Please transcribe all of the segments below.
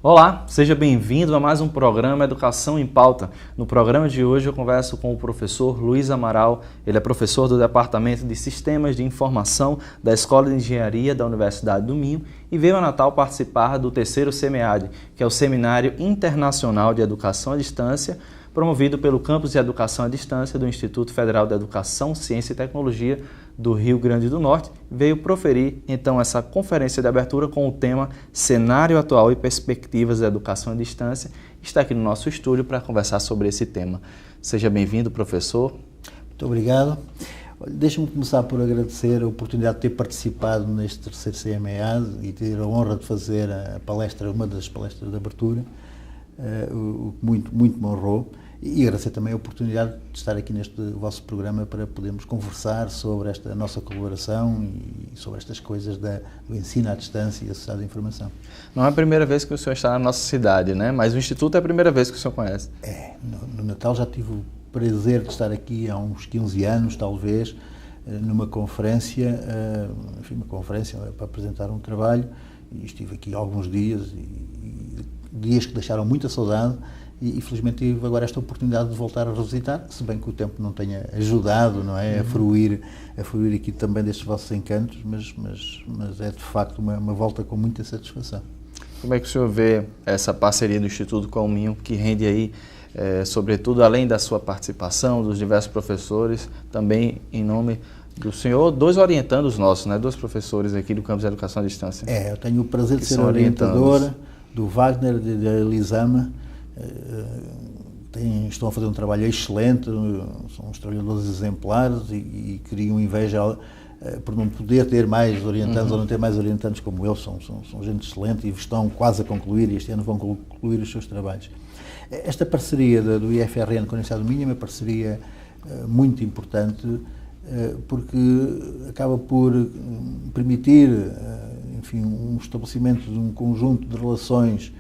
Olá, seja bem-vindo a mais um programa Educação em Pauta. No programa de hoje eu converso com o professor Luiz Amaral. Ele é professor do Departamento de Sistemas de Informação da Escola de Engenharia da Universidade do Minho e veio a Natal participar do terceiro SEMEAD, que é o Seminário Internacional de Educação à Distância, promovido pelo Campus de Educação à Distância do Instituto Federal de Educação, Ciência e Tecnologia do Rio Grande do Norte, veio proferir então essa conferência de abertura com o tema Cenário Atual e Perspectivas da Educação à Distância. Está aqui no nosso estúdio para conversar sobre esse tema. Seja bem-vindo, professor. Muito obrigado. Deixa-me começar por agradecer a oportunidade de ter participado neste terceiro CMEAD e ter a honra de fazer a palestra, uma das palestras de abertura, o que muito me honrou. E agradecer também a oportunidade de estar aqui neste vosso programa para podermos conversar sobre esta nossa colaboração e sobre estas coisas do ensino à distância e a sociedade da informação. Não é a primeira vez que o senhor está na nossa cidade, né? Mas o Instituto é a primeira vez que o senhor conhece. No Natal já tive o prazer de estar aqui há uns 15 anos, talvez, numa conferência, para apresentar um trabalho, e estive aqui alguns dias, e dias que deixaram muita saudade. E felizmente tive agora esta oportunidade de voltar a revisitar, se bem que o tempo não tenha ajudado, não é, a fruir aqui também destes vossos encantos, mas é de facto uma volta com muita satisfação. Como é que o senhor vê essa parceria do Instituto com o Minho, que rende aí, sobretudo além da sua participação, dos diversos professores, também em nome do senhor, dois orientandos nossos, né, dois professores aqui do Campus de Educação à Distância. Eu tenho o prazer de ser orientador do Wagner e da Elisama. Estão a fazer um trabalho excelente, são uns trabalhadores exemplares e criam inveja por não poder ter mais orientandos ou não ter mais orientandos como eles. São gente excelente e estão quase a concluir, e este ano vão concluir os seus trabalhos. Esta parceria do IFRN com a Universidade do Minho é uma parceria muito importante, porque acaba por permitir, um estabelecimento de um conjunto de relações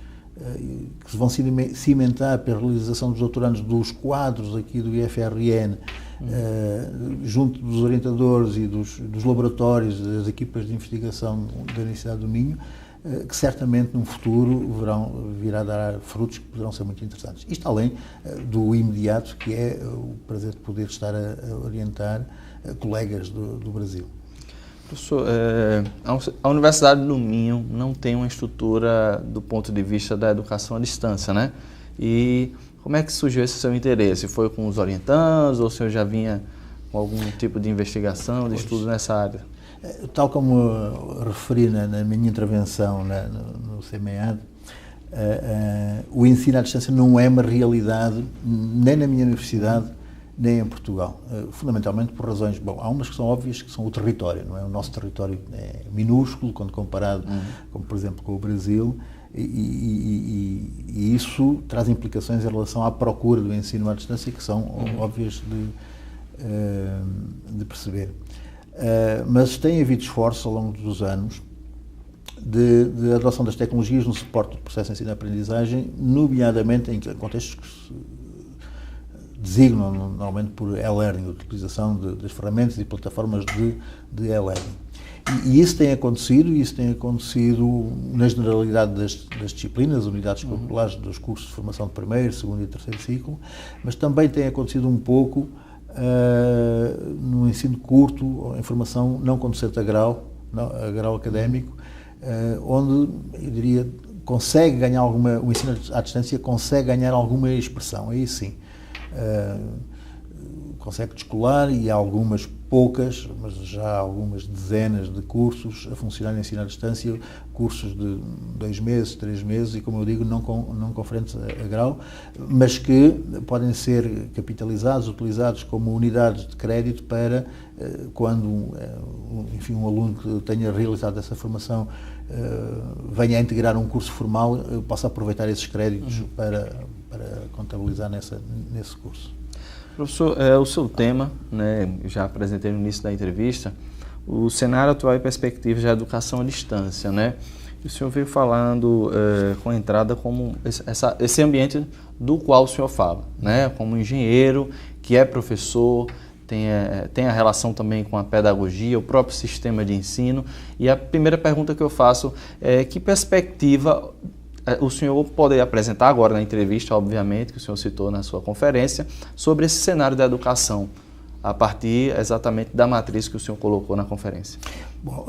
que se vão cimentar pela realização dos doutorandos dos quadros aqui do IFRN, junto dos orientadores e dos laboratórios, das equipas de investigação da Universidade do Minho, que certamente no futuro virá dar frutos que poderão ser muito interessantes. Isto além do imediato, que é o prazer de poder estar a orientar colegas do Brasil. Professor, a Universidade do Minho não tem uma estrutura do ponto de vista da educação à distância, né? E como é que surgiu esse seu interesse? Foi com os orientandos ou o senhor já vinha com algum tipo de investigação, de estudo nessa área? Tal como referi na minha intervenção no CMEAD, o ensino à distância não é uma realidade nem na minha universidade, nem em Portugal, fundamentalmente por razões, há umas que são óbvias, que são o território, não é? O nosso território é minúsculo quando comparado, como por exemplo, com o Brasil, e isso traz implicações em relação à procura do ensino à distância que são óbvias de perceber. Mas tem havido esforços ao longo dos anos de adoção das tecnologias no suporte do processo de ensino-aprendizagem, nomeadamente em contextos que se designam normalmente por e-learning, a utilização das ferramentas e plataformas de e-learning. E isso tem acontecido na generalidade das disciplinas, unidades curriculares dos cursos de formação de primeiro, segundo e terceiro ciclo, mas também tem acontecido um pouco no ensino curto, em formação não conducente a grau académico, onde, eu diria, consegue ganhar o ensino à distância consegue ganhar alguma expressão, aí sim. Consegue descolar e há algumas poucas, mas já há algumas dezenas de cursos a funcionar em ensino à distância, cursos de 2 meses, 3 meses e, como eu digo, não conferentes a grau, mas que podem ser capitalizados, utilizados como unidades de crédito para quando um aluno que tenha realizado essa formação venha a integrar um curso formal, possa aproveitar esses créditos para contabilizar nesse curso. Professor, o seu tema, né, já apresentei no início da entrevista, o cenário atual e perspectivas da educação à distância, né? E o senhor veio falando com a entrada como esse ambiente do qual o senhor fala, né? Como engenheiro, que é professor, tem a relação também com a pedagogia, o próprio sistema de ensino. E a primeira pergunta que eu faço é que perspectiva o senhor poderia apresentar agora na entrevista, obviamente, que o senhor citou na sua conferência, sobre esse cenário da educação, a partir exatamente da matriz que o senhor colocou na conferência. Bom,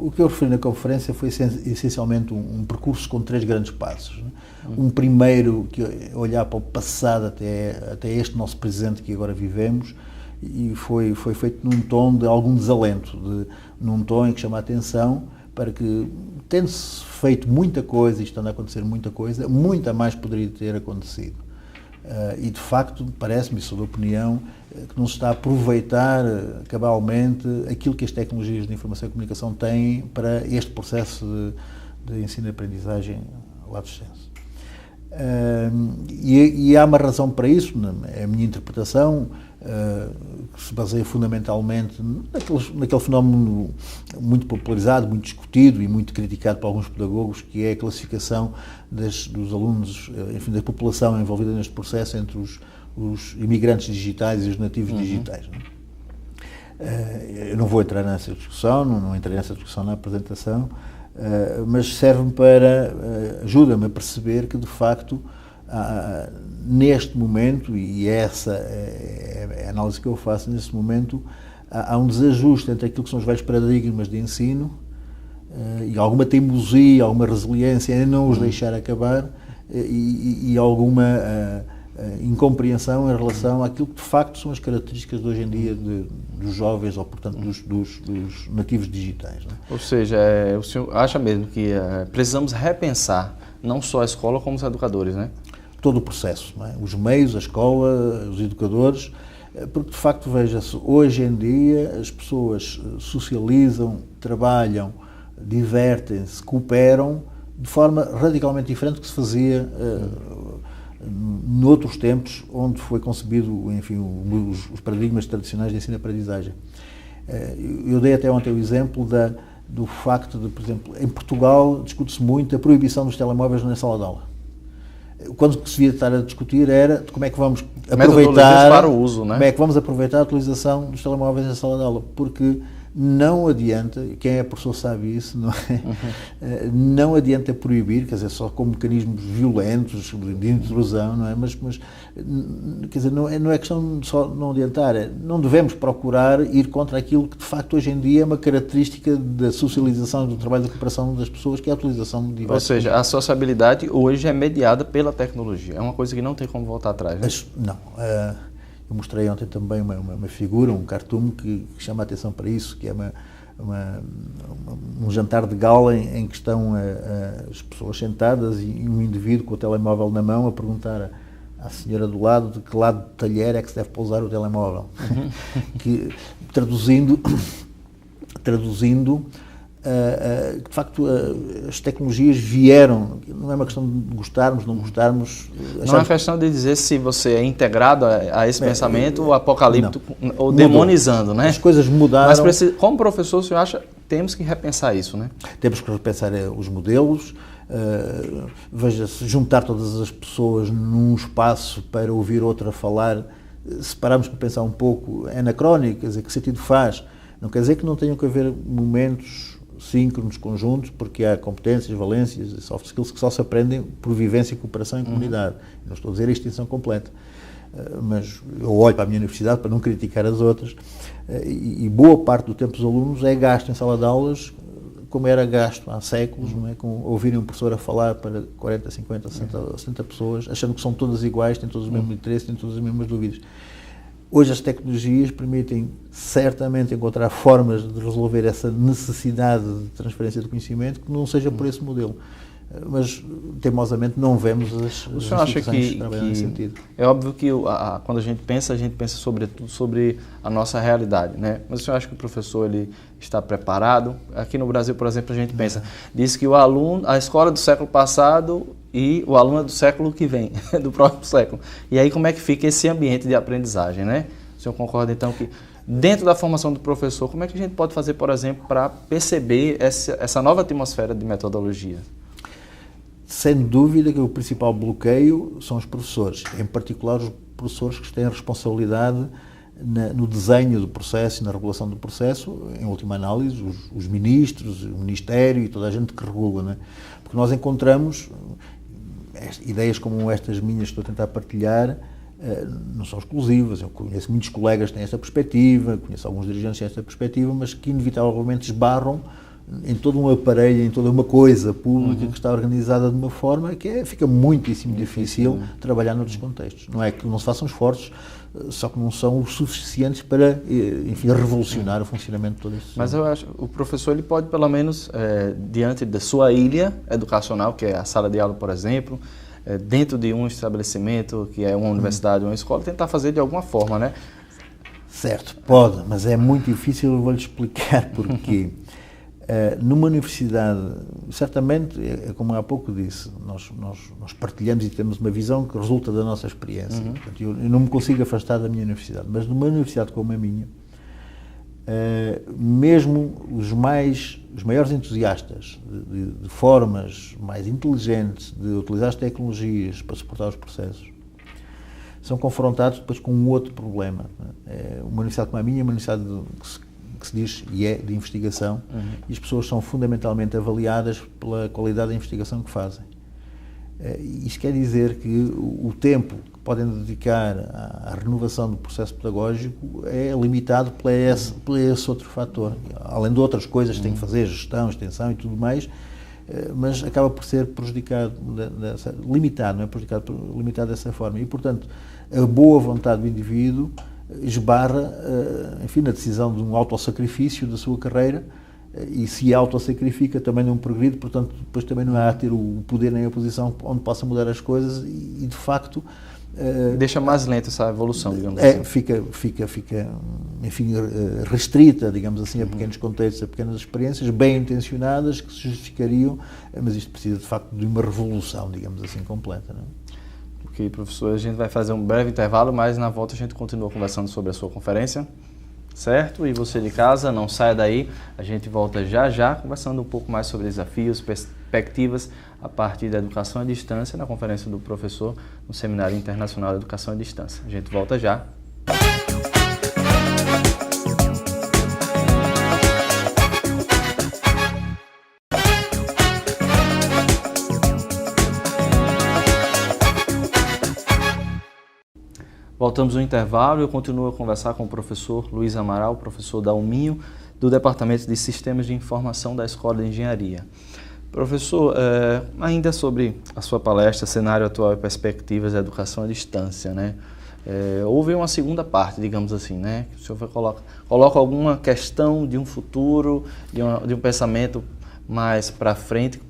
o que eu referi na conferência foi essencialmente um percurso com 3 grandes passos. Né? Um primeiro, que é olhar para o passado até este nosso presente que agora vivemos, e foi feito num tom de algum desalento, num tom em que chama a atenção para que, tendo-se feito muita coisa e estando a acontecer muita coisa, muita mais poderia ter acontecido. E de facto, parece-me, sou da opinião, que não se está a aproveitar cabalmente aquilo que as tecnologias de informação e comunicação têm para este processo de ensino e aprendizagem lá do senso. E há uma razão para isso, é a minha interpretação, que se baseia fundamentalmente naquele fenómeno muito popularizado, muito discutido e muito criticado por alguns pedagogos, que é a classificação dos alunos, enfim, da população envolvida neste processo entre os imigrantes digitais e os nativos digitais. Eu não vou entrar nessa discussão, não entrei nessa discussão na apresentação, mas serve-me ajuda-me a perceber que, de facto, neste momento, e essa é a análise que eu faço neste momento, há um desajuste entre aquilo que são os velhos paradigmas de ensino e alguma teimosia, alguma resiliência em não os deixar acabar e alguma incompreensão em relação àquilo que de facto são as características de hoje em dia dos jovens, ou portanto dos nativos digitais. Não é? Ou seja, o senhor acha mesmo que precisamos repensar não só a escola como os educadores, né? Todo o processo, não é? Os meios, a escola, os educadores, porque de facto, veja-se, hoje em dia as pessoas socializam, trabalham, divertem-se, cooperam de forma radicalmente diferente do que se fazia noutros tempos, onde foi concebido, enfim, os paradigmas tradicionais de ensino e aprendizagem. Eu dei até ontem o exemplo do facto de, por exemplo, em Portugal discute-se muito a proibição dos telemóveis na sala de aula. Quando se devia estar a discutir era de como é que vamos aproveitar para o uso, né? Como é que vamos aproveitar a utilização dos telemóveis na sala de aula, porque não adianta, quem é professor sabe isso, não é? Não adianta proibir, quer dizer, só com mecanismos violentos de intrusão, não é? Mas quer dizer, não é questão de só não adiantar, não devemos procurar ir contra aquilo que de facto hoje em dia é uma característica da socialização, do trabalho da cooperação das pessoas, que é a utilização de diversos... Ou seja, a sociabilidade hoje é mediada pela tecnologia, é uma coisa que não tem como voltar atrás, né? Mas, não. Eu mostrei ontem também uma figura, um cartoon que chama a atenção para isso, que é um jantar de gala em que estão as pessoas sentadas e um indivíduo com o telemóvel na mão a perguntar à senhora do lado de que lado do talher é que se deve pousar o telemóvel. Que, traduzindo de facto as tecnologias vieram, não é uma questão de gostarmos, não gostarmos. Não é questão de dizer se você é integrado a esse pensamento apocalíptico ou demonizando, né? As coisas mudaram. Mas como professor, o senhor acha temos que repensar isso, né? Temos que repensar os modelos, veja-se, juntar todas as pessoas num espaço para ouvir outra falar, se pararmos para pensar um pouco, é anacrónico, quer dizer, que sentido faz? Não quer dizer que não tenham que haver momentos síncronos, conjuntos, porque há competências, valências e soft skills que só se aprendem por vivência e cooperação em comunidade. Não estou a dizer a extinção completa, mas eu olho para a minha universidade para não criticar as outras, e boa parte do tempo dos alunos é gasto em sala de aulas, como era gasto há séculos, não é? Com ouvirem um professor a falar para 40, 50, 60 pessoas, achando que são todas iguais, têm todos os mesmos interesses, têm todas as mesmas dúvidas. Hoje as tecnologias permitem certamente encontrar formas de resolver essa necessidade de transferência de conhecimento que não seja por esse modelo. Mas, teimosamente, não vemos as instituições trabalhando nesse sentido. É óbvio que quando a gente pensa sobretudo sobre a nossa realidade, né? Mas o senhor acha que o professor ele está preparado? Aqui no Brasil, por exemplo, a gente pensa, diz que a escola do século passado e o aluno é do século que vem, do próximo século. E aí como é que fica esse ambiente de aprendizagem, né? O senhor concorda, então, que dentro da formação do professor, como é que a gente pode fazer, por exemplo, para perceber essa nova atmosfera de metodologia? Sem dúvida que o principal bloqueio são os professores, em particular os professores que têm a responsabilidade no desenho do processo e na regulação do processo, em última análise, os ministros, o Ministério e toda a gente que regula, não é? Porque nós encontramos ideias como estas minhas que estou a tentar partilhar, não são exclusivas. Eu conheço muitos colegas que têm esta perspectiva, conheço alguns dirigentes que têm esta perspectiva, mas que inevitavelmente esbarram em todo um aparelho, em toda uma coisa pública que está organizada de uma forma que fica muitíssimo difícil trabalhar noutros contextos. Não é que não se façam esforços, só que não são os suficientes para, enfim, revolucionar o funcionamento de todo isso. Mas eu acho que o professor ele pode, pelo menos, diante da sua ilha educacional, que é a sala de aula, por exemplo, dentro de um estabelecimento, que é uma universidade ou uma escola, tentar fazer de alguma forma, né? Certo, pode, mas é muito difícil, eu vou-lhe explicar porquê. Numa universidade, certamente, é como há pouco disse, nós partilhamos e temos uma visão que resulta da nossa experiência. Portanto, eu não me consigo afastar da minha universidade, mas numa universidade como a minha, mesmo os maiores entusiastas de formas mais inteligentes de utilizar as tecnologias para suportar os processos, são confrontados depois com um outro problema. Uma universidade como a minha é uma universidade que se diz e é de investigação, e as pessoas são fundamentalmente avaliadas pela qualidade da investigação que fazem. Isto quer dizer que o tempo que podem dedicar à renovação do processo pedagógico é limitado por esse outro fator. Além de outras coisas que têm que fazer, gestão, extensão e tudo mais, mas acaba por ser prejudicado, limitado, não é prejudicado, limitado dessa forma. E, portanto, a boa vontade do indivíduo esbarra, enfim, na decisão de um autossacrifício da sua carreira, e se autossacrifica também não progride, portanto depois também não há a ter o poder nem a posição onde possa mudar as coisas e de facto deixa mais lenta essa evolução, digamos assim. Fica, enfim, restrita, digamos assim, a pequenos contextos, a pequenas experiências bem intencionadas que se justificariam, mas isto precisa de facto de uma revolução, digamos assim, completa, não é? Ok, professor, a gente vai fazer um breve intervalo, mas na volta a gente continua conversando sobre a sua conferência, certo? E você de casa, não saia daí, a gente volta já, conversando um pouco mais sobre desafios, perspectivas a partir da educação à distância na conferência do professor no Seminário Internacional de Educação à Distância. A gente volta já. Voltamos no intervalo e eu continuo a conversar com o professor Luiz Amaral, professor da UMINHO, do Departamento de Sistemas de Informação da Escola de Engenharia. Professor, ainda sobre a sua palestra, cenário atual e perspectivas da educação à distância, né? Houve uma segunda parte, digamos assim, né? O senhor coloca alguma questão de um futuro, de um pensamento mais para frente.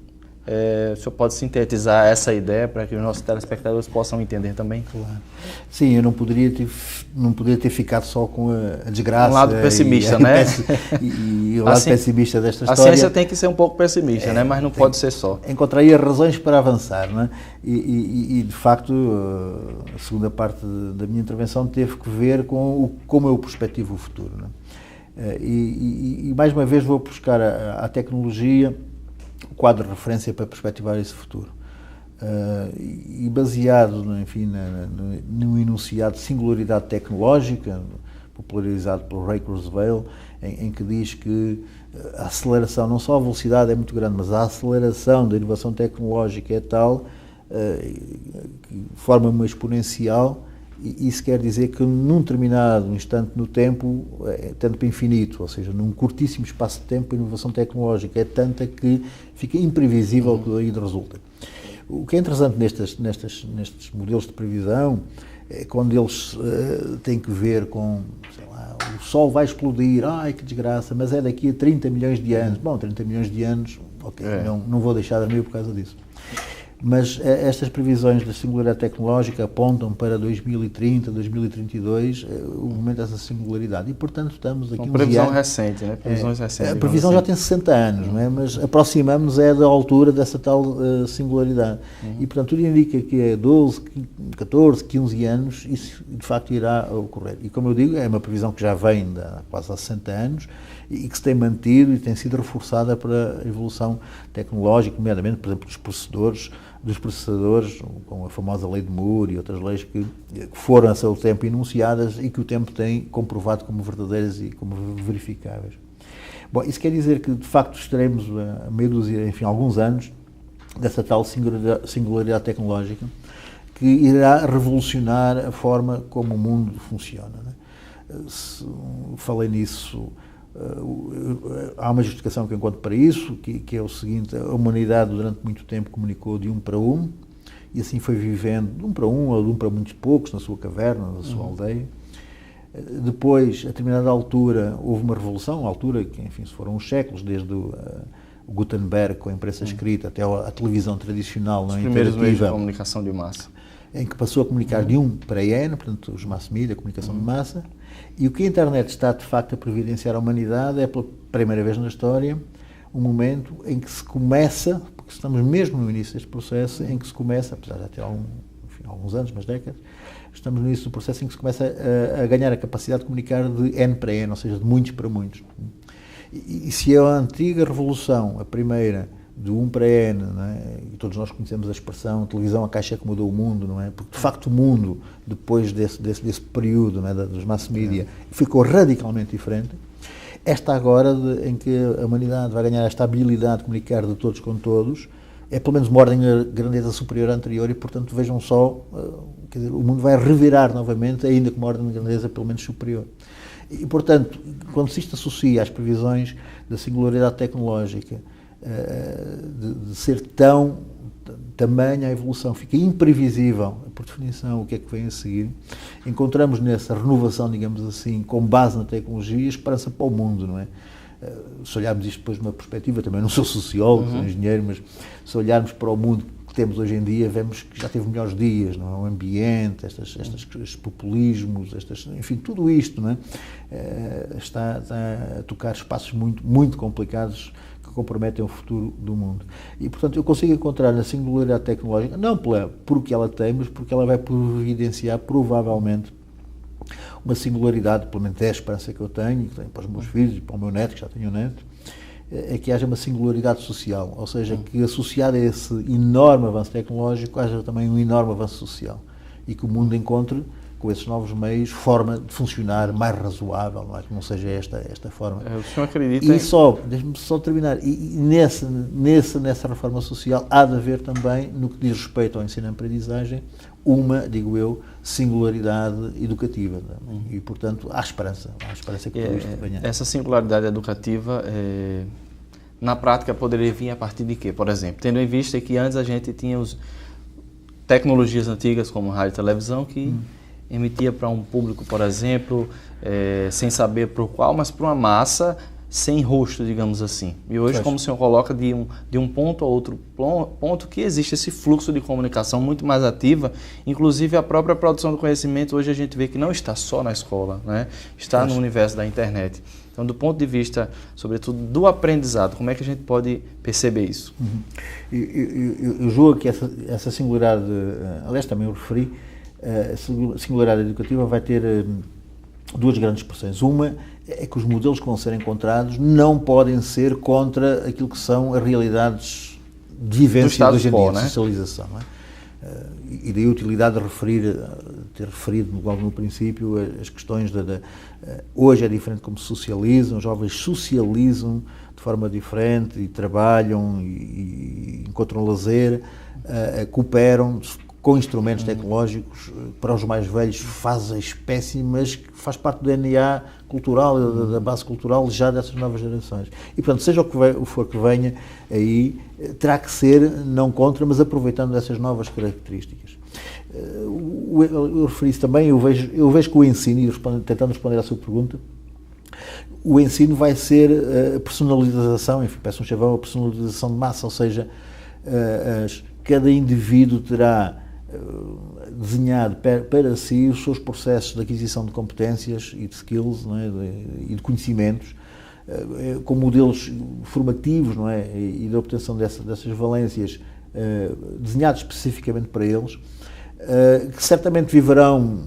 O senhor pode sintetizar essa ideia para que os nossos telespectadores possam entender também? Claro. Sim, eu não poderia ter ficado só com a desgraça. Um lado pessimista, né? E o lado pessimista desta história. A ciência tem que ser um pouco pessimista, né? Mas não pode ser só. Encontraria razões para avançar, não é? E de facto, a segunda parte da minha intervenção teve que ver com como eu perspectivo o futuro, não é? E mais uma vez vou buscar a tecnologia, o quadro de referência para perspectivar esse futuro. E baseado, enfim, no enunciado de singularidade tecnológica, popularizado pelo Ray Kurzweil, em que diz que a aceleração, não só a velocidade é muito grande, mas a aceleração da inovação tecnológica é tal que forma uma exponencial, e isso quer dizer que num determinado instante no tempo é tempo infinito, ou seja, num curtíssimo espaço de tempo a inovação tecnológica é tanta que fica imprevisível o que daí resulta. O que é interessante nestes modelos de previsão é quando eles têm que ver com, sei lá, o Sol vai explodir, ai que desgraça, mas é daqui a 30 milhões de anos. Bom, 30 milhões de anos, ok, não vou deixar de dormir por causa disso. Mas estas previsões da singularidade tecnológica apontam para 2030, 2032, o momento dessa singularidade. E, portanto, estamos aqui... Uma previsão recente, né? Previsões recentes. A previsão já tem 60 anos, não é? Mas aproximamos-nos da altura dessa tal singularidade. E, portanto, tudo indica que é 12, 14, 15 anos, isso de facto irá ocorrer. E, como eu digo, é uma previsão que já vem quase há 60 anos e que se tem mantido e tem sido reforçada pela evolução tecnológica, nomeadamente, por exemplo, dos processadores, dos processadores, com a famosa lei de Moore e outras leis que foram a seu tempo enunciadas e que o tempo tem comprovado como verdadeiras e como verificáveis. Bom, isso quer dizer que, de facto, estaremos a meia dúzia, enfim, alguns anos dessa tal singularidade tecnológica que irá revolucionar a forma como o mundo funciona, né? Falei nisso, há uma justificação que eu encontro para isso, que é o seguinte: a humanidade durante muito tempo comunicou de um para um, e assim foi vivendo de um para um ou de um para muitos poucos, na sua caverna, na sua aldeia. Depois, a determinada altura, houve uma revolução, uma altura que, enfim, se foram uns séculos, desde o Gutenberg com a imprensa escrita até a televisão tradicional, não interativa. Os primeiros meios de comunicação de massa. Em que passou a comunicar de um para N, portanto, os mass media, a comunicação de massa. E o que a internet está, de facto, a providenciar à humanidade é, pela primeira vez na história, um momento em que se começa, porque estamos mesmo no início deste processo, em que se começa, apesar de ter alguns anos, umas décadas, estamos no início do processo em que se começa a ganhar a capacidade de comunicar de N para N, ou seja, de muitos para muitos. E se a antiga revolução, a primeira, de 1 para N, não é? E todos nós conhecemos a expressão televisão, a caixa que mudou o mundo, não é? Porque, de facto, o mundo, depois desse período, não é? Dos mass media, ficou radicalmente diferente. Esta agora, em que a humanidade vai ganhar esta habilidade de comunicar de todos com todos, é pelo menos uma ordem de grandeza superior à anterior e, portanto, vejam só, quer dizer, o mundo vai revirar novamente, ainda com uma ordem de grandeza pelo menos superior. E, portanto, quando se isto associa às previsões da singularidade tecnológica, de ser tamanha a evolução, fica imprevisível, por definição, o que é que vem a seguir, encontramos nessa renovação, digamos assim, com base na tecnologia, esperança para o mundo, não é? Se olharmos isto depois de uma perspectiva, também não sou sociólogo, sou engenheiro, mas se olharmos para o mundo que temos hoje em dia, vemos que já teve melhores dias, não é? O ambiente, estes populismos, enfim, tudo isto, não é? Está a tocar espaços muito, muito complicados que comprometem o futuro do mundo. E, portanto, eu consigo encontrar na singularidade tecnológica, não porque ela tem, mas porque ela vai providenciar, provavelmente, uma singularidade, pelo menos é a esperança que eu tenho, que tenho para os meus filhos e para o meu neto, que já tenho um neto, é que haja uma singularidade social, ou seja, que associado a esse enorme avanço tecnológico, haja também um enorme avanço social e que o mundo encontre, com esses novos meios, forma de funcionar mais razoável, não é? Que não seja esta forma. O senhor acredita e deixe-me só terminar, e nessa reforma social há de haver também, no que diz respeito ao ensino-aprendizagem, uma, digo eu, singularidade educativa. E, portanto, há esperança que tudo isto venha. Essa singularidade educativa, na prática, poderia vir a partir de quê? Por exemplo, tendo em vista que antes a gente tinha tecnologias antigas, como rádio e televisão, que emitia para um público, por exemplo, sem saber para o qual, mas para uma massa sem rosto, digamos assim. E hoje, como o senhor coloca, de um ponto a outro ponto, que existe esse fluxo de comunicação muito mais ativa, inclusive a própria produção do conhecimento, hoje a gente vê que não está só na escola, né? Está no universo da internet. Então, do ponto de vista, sobretudo, do aprendizado, como é que a gente pode perceber isso? Eu julgo que essa singularidade, aliás, também eu referi, a singularidade educativa vai ter duas grandes expressões. Uma é que os modelos que vão ser encontrados não podem ser contra aquilo que são as realidades de vivência de hoje em dia, de socialização. Não é? E daí a utilidade de ter referido logo no princípio as questões hoje é diferente como se socializam, os jovens socializam de forma diferente e trabalham e encontram lazer, cooperam com instrumentos tecnológicos. Para os mais velhos faz a espécie, mas faz parte do DNA cultural, da base cultural já dessas novas gerações. E, portanto, seja o que for que venha aí, terá que ser não contra, mas aproveitando essas novas características. Eu referi isso também, eu vejo que o ensino, e tentando responder à sua pergunta, o ensino vai ser a personalização, enfim, peço um chavão, a personalização de massa, ou seja, cada indivíduo terá desenhado para si os seus processos de aquisição de competências e de skills, não é? E de conhecimentos, com modelos formativos, não é? E de obtenção dessas valências desenhados especificamente para eles, que certamente viverão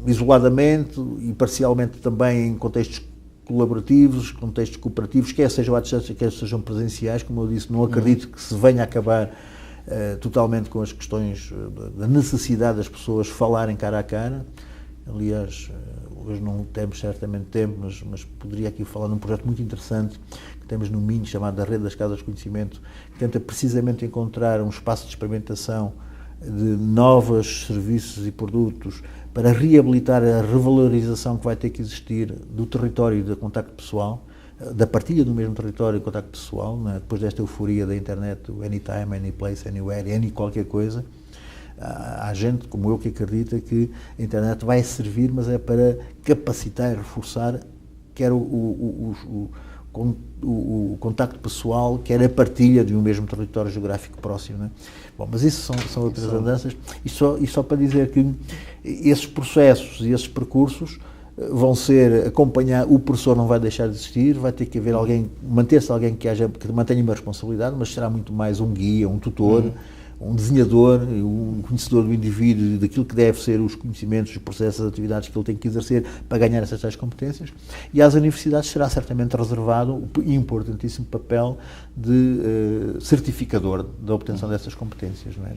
isoladamente e parcialmente também em contextos colaborativos, contextos cooperativos, quer sejam à distância, quer sejam presenciais. Como eu disse, não acredito que se venha a acabar totalmente com as questões da necessidade das pessoas falarem cara a cara. Aliás, hoje não temos certamente tempo, mas poderia aqui falar de um projeto muito interessante que temos no Minho, chamado a Rede das Casas de Conhecimento, que tenta precisamente encontrar um espaço de experimentação de novos serviços e produtos para reabilitar a revalorização que vai ter que existir do território e do contacto pessoal, da partilha do mesmo território e contacto pessoal, né? Depois desta euforia da internet, o anytime, anyplace, anywhere, any qualquer coisa. Há gente como eu que acredita que a internet vai servir, mas é para capacitar e reforçar quer o contacto pessoal, quer a partilha de um mesmo território geográfico próximo, né? Bom, mas isso são outras andanças, e só para dizer que esses processos e esses percursos vão ser acompanhados. O professor não vai deixar de existir, vai ter que haver alguém, manter-se alguém que mantenha uma responsabilidade, mas será muito mais um guia, um tutor, um desenhador, um conhecedor do indivíduo, daquilo que deve ser os conhecimentos, os processos, as atividades que ele tem que exercer para ganhar essas tais competências. E às universidades será certamente reservado o importantíssimo papel de certificador da obtenção dessas competências, não é?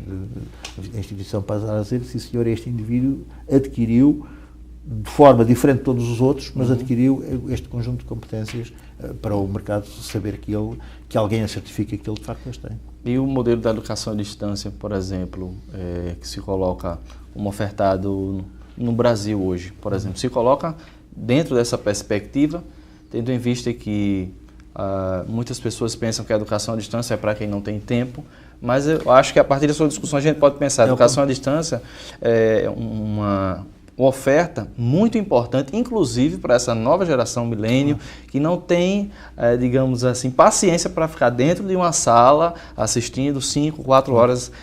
A instituição passa a dizer, sim senhor, este indivíduo adquiriu de forma diferente de todos os outros, mas adquiriu este conjunto de competências para o mercado saber que alguém a certifica que ele de facto as tem. E o modelo da educação à distância, por exemplo, que se coloca como ofertado no Brasil hoje, por exemplo, se coloca dentro dessa perspectiva, tendo em vista que muitas pessoas pensam que a educação à distância é para quem não tem tempo, mas eu acho que a partir da sua discussão a gente pode pensar, a educação à distância é uma oferta muito importante, inclusive para essa nova geração milênio, que não tem, digamos assim, paciência para ficar dentro de uma sala assistindo 5, 4 horas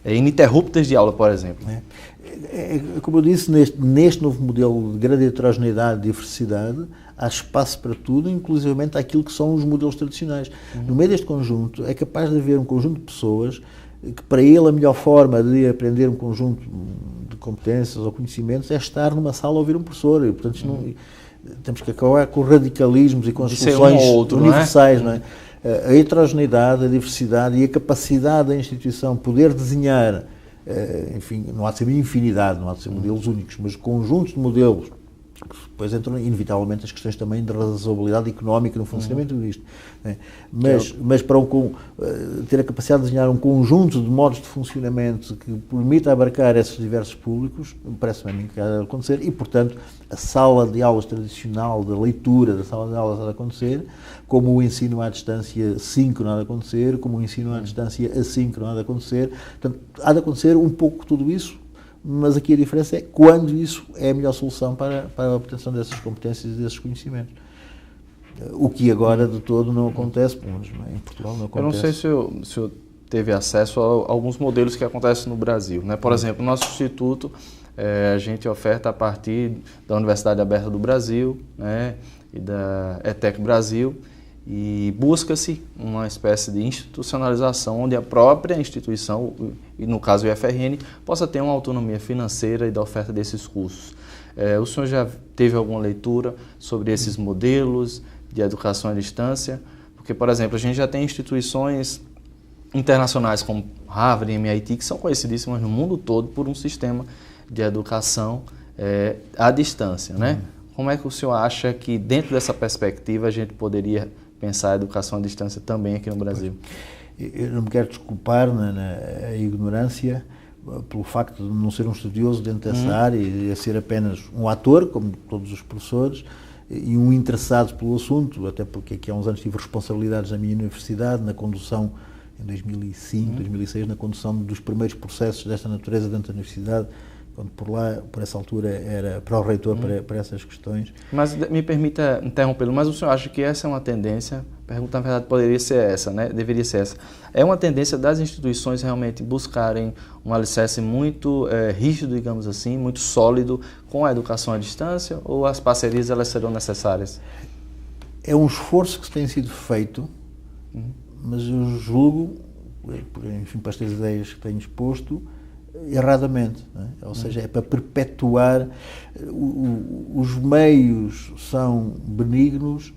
ininterruptas de aula, por exemplo. Como eu disse, neste novo modelo de grande heterogeneidade e diversidade, há espaço para tudo, inclusivamente aquilo que são os modelos tradicionais. No meio deste conjunto, é capaz de haver um conjunto de pessoas que para ele a melhor forma de aprender um conjunto de competências ou conhecimentos é estar numa sala a ouvir um professor. E, portanto, temos que acabar com radicalismos e com as soluções universais. Não é? A heterogeneidade, a diversidade e a capacidade da instituição poder desenhar, enfim, não há de ser uma infinidade, não há de ser modelos únicos, mas conjuntos de modelos. Depois entram inevitavelmente as questões também de razoabilidade económica no funcionamento disto. Né? Mas para ter a capacidade de desenhar um conjunto de modos de funcionamento que permita abarcar esses diversos públicos, parece-me a mim que há de acontecer, e portanto a sala de aulas tradicional, da leitura da sala de aulas há de acontecer, como o ensino à distância síncrono há de acontecer, como o ensino à distância assíncrono há de acontecer. Portanto, há de acontecer um pouco tudo isso, mas aqui a diferença é quando isso é a melhor solução para a obtenção dessas competências e desses conhecimentos. O que agora de todo não acontece, pelo menos em Portugal não acontece. Eu não sei se o senhor teve acesso a alguns modelos que acontecem no Brasil, né? Por exemplo, o nosso instituto, a gente oferta a partir da Universidade Aberta do Brasil, né, e da ETEC Brasil, e busca-se uma espécie de institucionalização onde a própria instituição, e no caso o IFRN, possa ter uma autonomia financeira e da oferta desses cursos. O senhor já teve alguma leitura sobre esses modelos de educação à distância? Porque, por exemplo, a gente já tem instituições internacionais como Harvard e MIT que são conhecidíssimas no mundo todo por um sistema de educação à distância, né? Como é que o senhor acha que dentro dessa perspectiva a gente poderia pensar a educação à distância também aqui no Brasil? Eu não me quero desculpar na ignorância pelo facto de não ser um estudioso dentro dessa área e ser apenas um ator, como todos os professores, e um interessado pelo assunto, até porque aqui há uns anos tive responsabilidades na minha universidade, na condução, em 2005, 2006, na condução dos primeiros processos desta natureza dentro da universidade, quando por essa altura, era para o reitor para essas questões. Mas me permita interrompê-lo, mas o senhor acha que essa é uma tendência? A pergunta, na verdade, poderia ser essa, né? Deveria ser essa. É uma tendência das instituições realmente buscarem um alicerce muito rígido, digamos assim, muito sólido com a educação à distância, ou as parcerias elas serão necessárias? É um esforço que tem sido feito, mas eu julgo, enfim, para estas ideias que tenho exposto, erradamente, não é? Ou seja, é para perpetuar, os meios são benignos,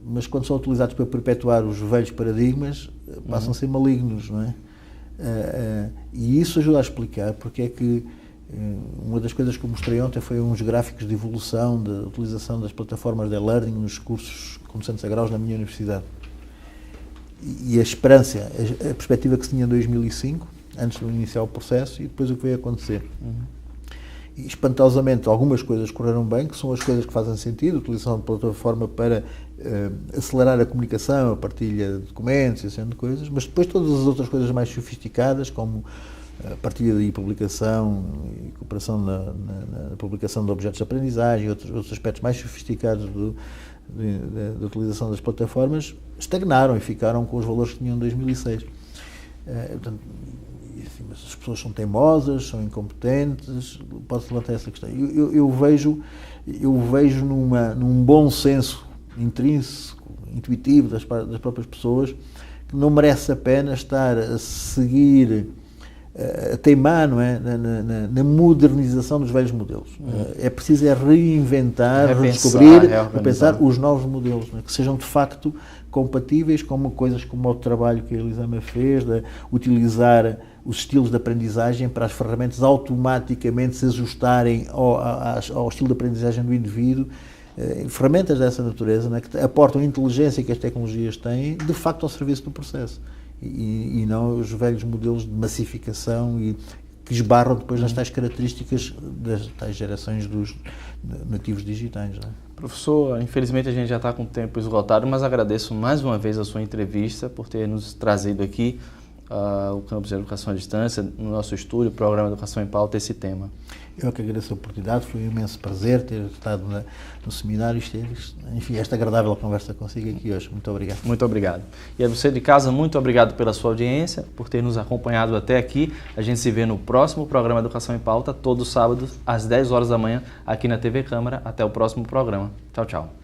mas quando são utilizados para perpetuar os velhos paradigmas, passam a ser malignos, não é? E isso ajuda a explicar porque é que uma das coisas que eu mostrei ontem foi uns gráficos de evolução da utilização das plataformas de e-learning nos cursos com Santos Agraus na minha universidade. E a esperança, a perspectiva que se tinha em 2005, antes de iniciar o processo, e depois o que veio acontecer. E, espantosamente, algumas coisas correram bem, que são as coisas que fazem sentido, a utilização de plataforma para acelerar a comunicação, a partilha de documentos, esse tipo de coisas, mas depois todas as outras coisas mais sofisticadas, como a partilha e publicação e cooperação na publicação de objetos de aprendizagem e outros aspectos mais sofisticados da utilização das plataformas, estagnaram e ficaram com os valores que tinham em 2006. Portanto, mas as pessoas são teimosas, são incompetentes, pode-se levantar essa questão. Eu vejo num bom senso intrínseco, intuitivo das próprias pessoas, que não merece a pena estar a seguir, a teimar, não é? na modernização dos velhos modelos. É preciso reinventar, redescobrir, repensar os novos modelos, não é? Que sejam de facto compatíveis com coisas como o trabalho que a Elisama fez, de utilizar os estilos de aprendizagem para as ferramentas automaticamente se ajustarem ao estilo de aprendizagem do indivíduo. Ferramentas dessa natureza, né, que aportam a inteligência que as tecnologias têm, de facto ao serviço do processo. E não os velhos modelos de massificação e que esbarram depois nas tais características das tais gerações dos nativos digitais. Não é? Professor, infelizmente a gente já está com o tempo esgotado, mas agradeço mais uma vez a sua entrevista por ter nos trazido aqui o campus de educação à distância, no nosso estúdio, o programa Educação em Pauta, esse tema. Eu que agradeço a oportunidade, foi um imenso prazer ter estado no seminário e ter, enfim, esta agradável conversa consigo aqui hoje. Muito obrigado. Muito obrigado. E a você de casa, muito obrigado pela sua audiência, por ter nos acompanhado até aqui. A gente se vê no próximo programa Educação em Pauta, todos os sábados, às 10 horas da manhã, aqui na TV Câmara. Até o próximo programa. Tchau, tchau.